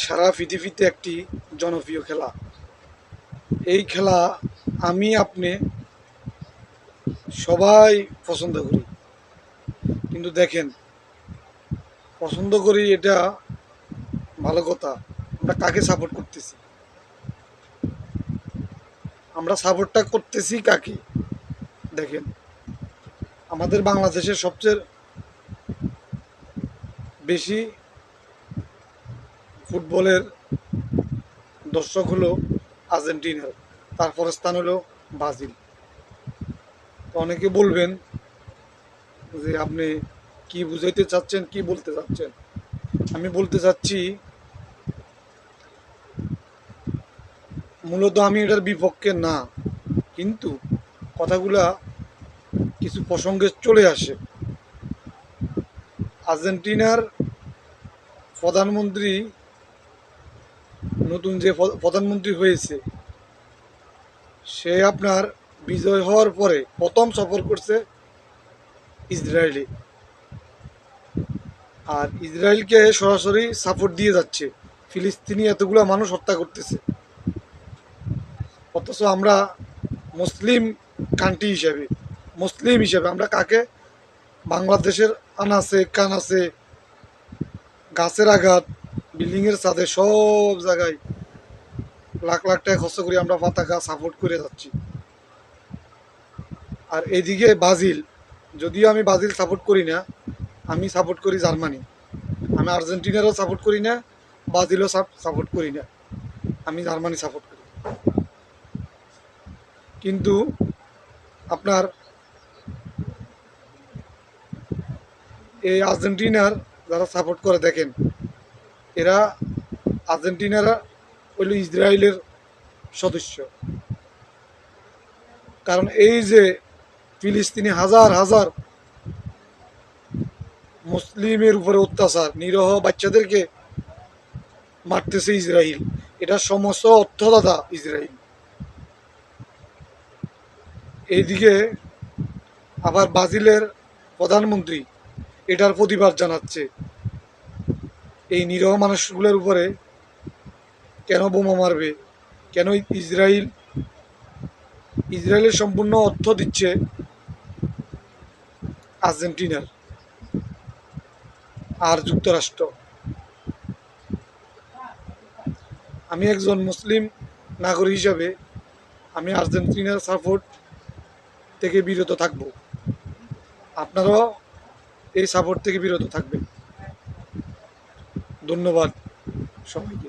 সারা পৃথিবীতে একটি জনপ্রিয় খেলা। এই খেলা আমি আপনি সবাই পছন্দ করি, কিন্তু দেখেন, পছন্দ করি এটা ভালো কথা, আমরা কাকে সাপোর্ট করতেছি? আমরা সাপোর্টটা করতেছি কাকে? দেখেন, আমাদের বাংলাদেশের সবচেয়ে বেশি ফুটবলের দর্শক হলো আর্জেন্টিনার, তারপর স্থান হলো ব্রাজিল। তো অনেকে বলবেন যে আপনি কি বুঝাইতে চাচ্ছেন, কি বলতে চাচ্ছেন? আমি বলতে চাচ্ছি, মূলত আমি এটার বিপক্ষে না, কিন্তু কথাগুলা কিছু প্রসঙ্গে চলে আসে। আর্জেন্টিনার প্রধানমন্ত্রী, নতুন যে প্রধানমন্ত্রী হয়েছে, সে আপনার বিজয় হওয়ার পরে প্রথম সফর করছে ইসরায়েলে। আর ইসরায়েলকে সরাসরি সাপোর্ট দিয়ে যাচ্ছে, ফিলিস্তিনি এতগুলো মানুষ হত্যা করতেছে। অথচ আমরা মুসলিম কান্ট্রি হিসেবে, মুসলিম হিসেবে আমরা কাকে? বাংলাদেশের আনাচে কানাচে, গাছের আঘাত, বিল্ডিংয়ের ছাদে, সব জায়গায় লাখ লাখ টাকা খরচ করে আমরা পতাকা সাপোর্ট করে যাচ্ছি। আর এদিকে ব্রাজিল, যদিও আমি ব্রাজিল সাপোর্ট করি না, আমি সাপোর্ট করি জার্মানি। আমি আর্জেন্টিনারও সাপোর্ট করি না, ব্রাজিলও সাপোর্ট করি না, আমি জার্মানি সাপোর্ট করি। কিন্তু আপনার এই আর্জেন্টিনার যারা সাপোর্ট করে, দেখেন, এরা আর্জেন্টিনারা হইল ইসরায়েলের সদস্য। কারণ এই যে ফিলিস্তিনি হাজার হাজার মুসলিমের উপরে অত্যাচার, নিরহ বাচ্চাদেরকে মারতেছে ইসরায়েল, এটা সমস্ত অর্থদাতা ইসরায়েল। এইদিকে আবার ব্রাজিলের প্রধানমন্ত্রী এটার প্রতিবাদ জানাচ্ছে, এই নিরহ মানুষগুলোর উপরে কেন বোমা মারবে, কেন ইসরায়েলের সম্পূর্ণ অর্থ দিচ্ছে আর্জেন্টিনার আর যুক্তরাষ্ট্র। আমি একজন মুসলিম নাগরিক হিসাবে আমি আর্জেন্টিনার সাপোর্ট থেকে বিরত থাকব। আপনারাও এই সাপোর্ট থেকে বিরত থাকবেন। ধন্যবাদ সবাইকে।